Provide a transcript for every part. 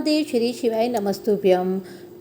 महादेव, श्री शिवाय नमस्तुभ्यम।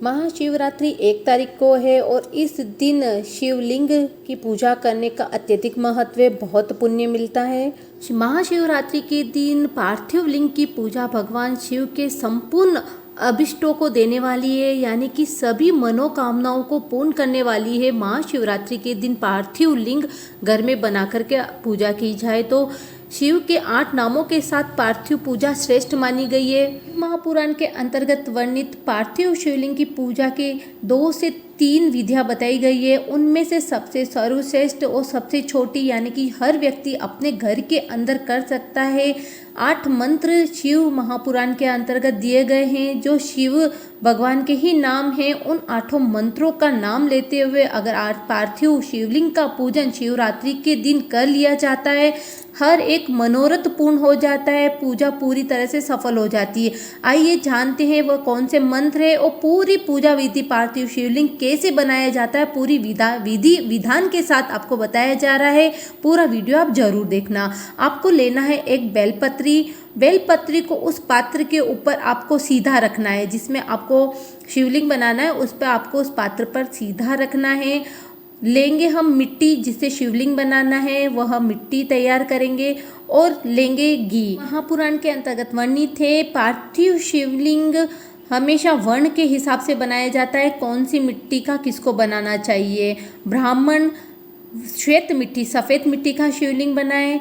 महाशिवरात्रि 1 तारीख को है और इस दिन शिवलिंग की पूजा करने का अत्यधिक महत्व है, बहुत पुण्य मिलता है। महाशिवरात्रि के दिन पार्थिव लिंग की पूजा भगवान शिव के संपूर्ण अभिष्टों को देने वाली है, यानी कि सभी मनोकामनाओं को पूर्ण करने वाली है। महाशिवरात्रि के दिन पार्थिव लिंग घर में बना करके पूजा की जाए तो शिव के 8 नामों के साथ पार्थिव पूजा श्रेष्ठ मानी गई है। महापुराण के अंतर्गत वर्णित पार्थिव शिवलिंग की पूजा के 2 से 3 विधियां बताई गई है। उनमें से सबसे सर्वश्रेष्ठ और सबसे छोटी, यानी कि हर व्यक्ति अपने घर के अंदर कर सकता है। 8 मंत्र शिव महापुराण के अंतर्गत दिए गए हैं, जो शिव भगवान के ही नाम हैं। उन 8 मंत्रों का नाम लेते हुए अगर पार्थिव शिवलिंग का पूजन शिवरात्रि के दिन कर लिया जाता है, हर एक मनोरथ पूर्ण हो जाता है, पूजा पूरी तरह से सफल हो जाती है। आइए जानते हैं वह कौन से मंत्र है और पूरी पूजा विधि पार्थिव शिवलिंग कैसे बनाया जाता है, पूरी विधि विधान के साथ आपको बताया जा रहा है। पूरा वीडियो आप जरूर देखना। आपको लेना है एक बेलपत्री को उस पात्र के ऊपर आपको सीधा रखना है, जिसमें आपको शिवलिंग बनाना है उस पर आपको उस पात्र पर सीधा रखना है। लेंगे हम मिट्टी, जिससे शिवलिंग बनाना है वह मिट्टी तैयार करेंगे, और लेंगे घी। महापुराण के अंतर्गत वर्णित है पार्थिव शिवलिंग हमेशा वर्ण के हिसाब से बनाया जाता है। कौन सी मिट्टी का किसको बनाना चाहिए। ब्राह्मण श्वेत मिट्टी, सफ़ेद मिट्टी का शिवलिंग बनाए,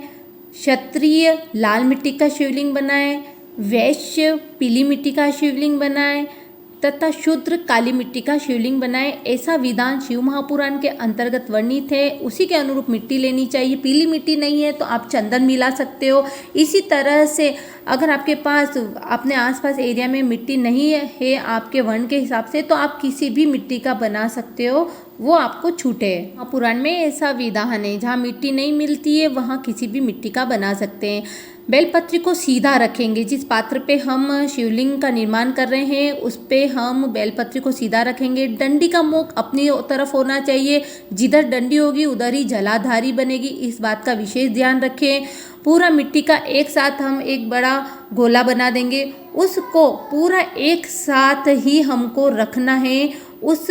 क्षत्रिय लाल मिट्टी का शिवलिंग बनाए, वैश्य पीली मिट्टी का शिवलिंग बनाए तथा शूद्र काली मिट्टी का शिवलिंग बनाए। ऐसा विधान शिव महापुराण के अंतर्गत वर्णित है। उसी के अनुरूप मिट्टी लेनी चाहिए। पीली मिट्टी नहीं है तो आप चंदन मिला सकते हो। इसी तरह से अगर आपके पास अपने आसपास एरिया में मिट्टी नहीं है आपके वर्ण के हिसाब से, तो आप किसी भी मिट्टी का बना सकते हो, वो आपको छूटे। महापुराण में ऐसा विधान है, जहाँ मिट्टी नहीं मिलती है वहाँ किसी भी मिट्टी का बना सकते हैं। बेलपत्री को सीधा रखेंगे। जिस पात्र पे हम शिवलिंग का निर्माण कर रहे हैं उस पे हम बेलपत्री को सीधा रखेंगे। डंडी का मुख अपनी तरफ होना चाहिए। जिधर डंडी होगी उधर ही जलाधारी बनेगी, इस बात का विशेष ध्यान रखें। पूरा मिट्टी का एक साथ हम एक बड़ा गोला बना देंगे, उसको पूरा एक साथ ही हमको रखना है उस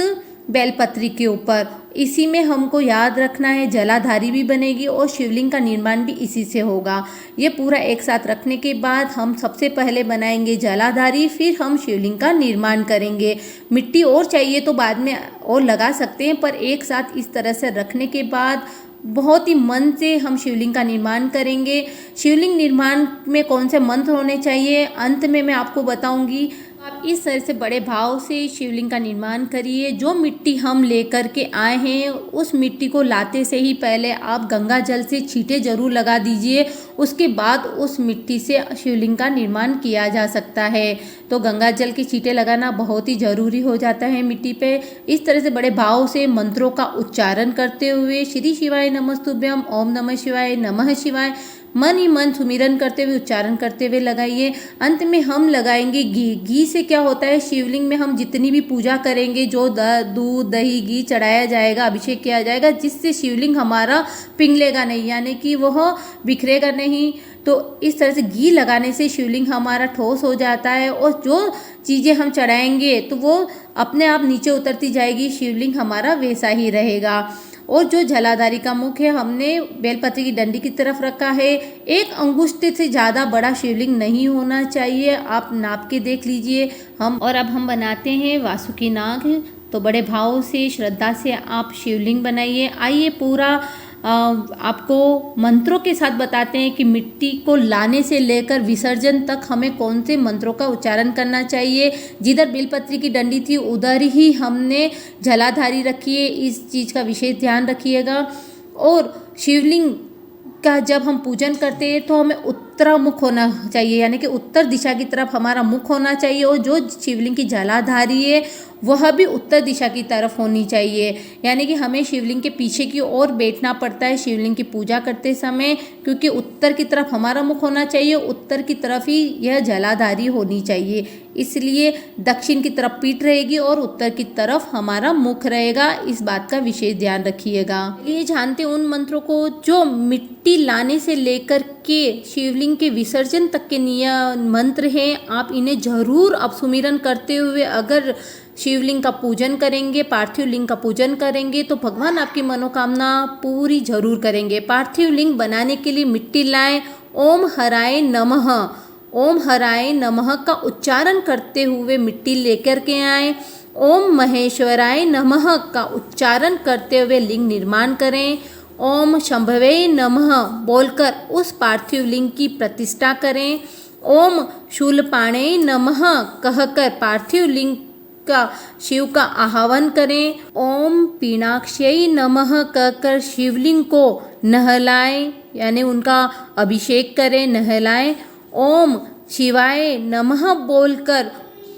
बेलपत्री के ऊपर। इसी में हमको याद रखना है जलाधारी भी बनेगी और शिवलिंग का निर्माण भी इसी से होगा। ये पूरा एक साथ रखने के बाद हम सबसे पहले बनाएंगे जलाधारी, फिर हम शिवलिंग का निर्माण करेंगे। मिट्टी और चाहिए तो बाद में और लगा सकते हैं, पर एक साथ इस तरह से रखने के बाद बहुत ही मन से हम शिवलिंग का निर्माण करेंगे। शिवलिंग निर्माण में कौन से मंत्र होने चाहिए अंत में मैं आपको बताऊंगी। आप इस तरह से बड़े भाव से शिवलिंग का निर्माण करिए। जो मिट्टी हम लेकर के आए हैं उस मिट्टी को लाते से ही पहले आप गंगा जल से छींटे जरूर लगा दीजिए, उसके बाद उस मिट्टी से शिवलिंग का निर्माण किया जा सकता है। तो गंगा जल की छींटे लगाना बहुत ही ज़रूरी हो जाता है मिट्टी पे। इस तरह से बड़े भाव से मंत्रों का उच्चारण करते हुए श्री शिवाय नमस्तुभ्यम, ओम नमः शिवाय, नमः शिवाय मन ही मन सुमिरन करते हुए उच्चारण करते हुए लगाइए। अंत में हम लगाएंगे घी। घी से क्या होता है, शिवलिंग में हम जितनी भी पूजा करेंगे, जो दूध दही घी चढ़ाया जाएगा, अभिषेक किया जाएगा, जिससे शिवलिंग हमारा पिघलेगा नहीं, यानी कि वह बिखरेगा नहीं। तो इस तरह से घी लगाने से शिवलिंग हमारा ठोस हो जाता है और जो चीज़ें हम चढ़ाएंगे तो वो अपने आप नीचे उतरती जाएगी, शिवलिंग हमारा वैसा ही रहेगा। और जो जलाधारी का मुख है हमने बेलपत्री की डंडी की तरफ रखा है। 1 अंगुष्ठ से ज़्यादा बड़ा शिवलिंग नहीं होना चाहिए, आप नाप के देख लीजिए। अब हम बनाते हैं वासुकी नाग। तो बड़े भाव से श्रद्धा से आप शिवलिंग बनाइए। आइए पूरा आपको मंत्रों के साथ बताते हैं कि मिट्टी को लाने से लेकर विसर्जन तक हमें कौन से मंत्रों का उच्चारण करना चाहिए। जिधर बेलपत्री की डंडी थी उधर ही हमने जलाधारी रखी है, इस चीज़ का विशेष ध्यान रखिएगा। और शिवलिंग का जब हम पूजन करते हैं तो हमें उत्तरामुख होना चाहिए, यानी कि उत्तर दिशा की तरफ हमारा मुख होना चाहिए। और जो शिवलिंग की जलाधारी है वह भी उत्तर दिशा की तरफ होनी चाहिए, यानी कि हमें शिवलिंग के पीछे की ओर बैठना पड़ता है शिवलिंग की पूजा करते समय, क्योंकि उत्तर की तरफ हमारा मुख होना चाहिए, उत्तर की तरफ ही यह जलाधारी होनी चाहिए। इसलिए दक्षिण की तरफ पीठ रहेगी और उत्तर की तरफ हमारा मुख रहेगा, इस बात का विशेष ध्यान रखिएगा। ये जानते उन मंत्रों को जो मिट्टी लाने से लेकर के शिवलिंग के विसर्जन तक के नियम मंत्र हैं, आप इन्हें जरूर अब सुमिरन करते हुए अगर शिवलिंग का पूजन करेंगे, पार्थिव लिंग का पूजन करेंगे तो भगवान आपकी मनोकामना पूरी जरूर करेंगे। पार्थिव लिंग बनाने के लिए मिट्टी लाएं, ओम हराय नमः, ओम हराय नमः का उच्चारण करते हुए मिट्टी लेकर के आएं। ओम महेश्वराय नमः का उच्चारण करते हुए लिंग निर्माण करें। ओम शंभवे नमः बोलकर उस पार्थिव लिंग की प्रतिष्ठा करें। ओम शूलपाणे नमः कहकर पार्थिव लिंग का शिव का आह्वान करें। ओम पीनाक्षय नमः कहकर शिवलिंग को नहलाएं, यानी उनका अभिषेक करें, नहलाएं। ओम शिवाय नमः बोलकर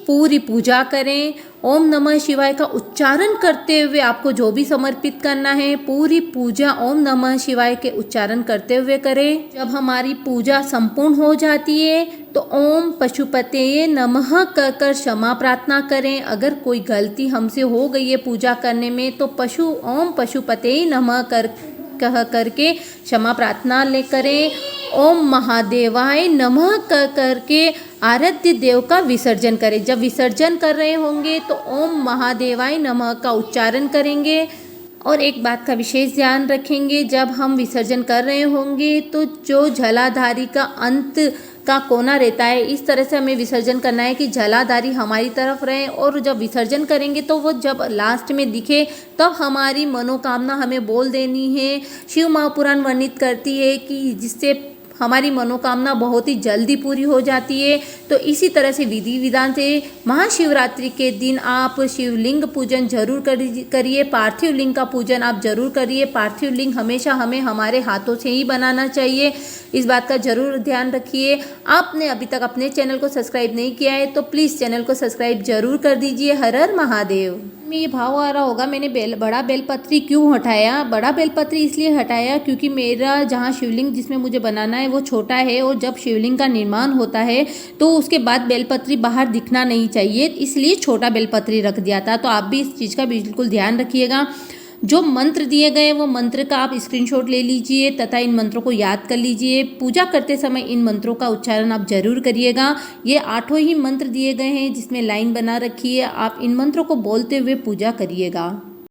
पूरी पूजा करें। ओम नमः शिवाय का उच्चारण करते हुए आपको जो भी समर्पित करना है पूरी पूजा ओम नमः शिवाय के उच्चारण करते हुए करें। जब हमारी पूजा संपूर्ण हो जाती है तो ओम पशुपतये नमः कहकर क्षमा प्रार्थना करें। अगर कोई गलती हमसे हो गई है पूजा करने में तो ओम पशुपतये नमः कह करके क्षमा प्रार्थना ले करें। ओम महादेवाय नमः कह करके आराध्य देव का विसर्जन करें। जब विसर्जन कर रहे होंगे तो ओम महादेवाय नमः का उच्चारण करेंगे। और एक बात का विशेष ध्यान रखेंगे, जब हम विसर्जन कर रहे होंगे तो जो जलाधारी का अंत का कोना रहता है इस तरह से हमें विसर्जन करना है कि जलाधारी हमारी तरफ रहे, और जब विसर्जन करेंगे तो वो जब लास्ट में दिखे तब हमारी मनोकामना हमें बोल देनी है। शिव महापुराण वर्णित करती है कि जिससे हमारी मनोकामना बहुत ही जल्दी पूरी हो जाती है। तो इसी तरह से विधि विधान से महाशिवरात्रि के दिन आप शिवलिंग पूजन जरूर करिए, पार्थिव लिंग का पूजन आप जरूर करिए। पार्थिव लिंग हमेशा हमें हमारे हाथों से ही बनाना चाहिए, इस बात का जरूर ध्यान रखिए। आपने अभी तक अपने चैनल को सब्सक्राइब नहीं किया है तो प्लीज़ चैनल को सब्सक्राइब जरूर कर दीजिए। हर हर महादेव। में ये भाव आ रहा होगा मैंने बड़ा बेलपत्री क्यों हटाया। बड़ा बेलपत्री इसलिए हटाया क्योंकि मेरा जहाँ शिवलिंग जिसमें मुझे बनाना है वो छोटा है, और जब शिवलिंग का निर्माण होता है तो उसके बाद बेलपत्री बाहर दिखना नहीं चाहिए, इसलिए छोटा बेलपत्री रख दिया था। तो आप भी इस चीज़ का बिल्कुल ध्यान रखिएगा। जो मंत्र दिए गए वो मंत्र का आप स्क्रीनशॉट ले लीजिए तथा इन मंत्रों को याद कर लीजिए। पूजा करते समय इन मंत्रों का उच्चारण आप जरूर करिएगा। ये 8 ही मंत्र दिए गए हैं जिसमें लाइन बना रखी है, आप इन मंत्रों को बोलते हुए पूजा करिएगा।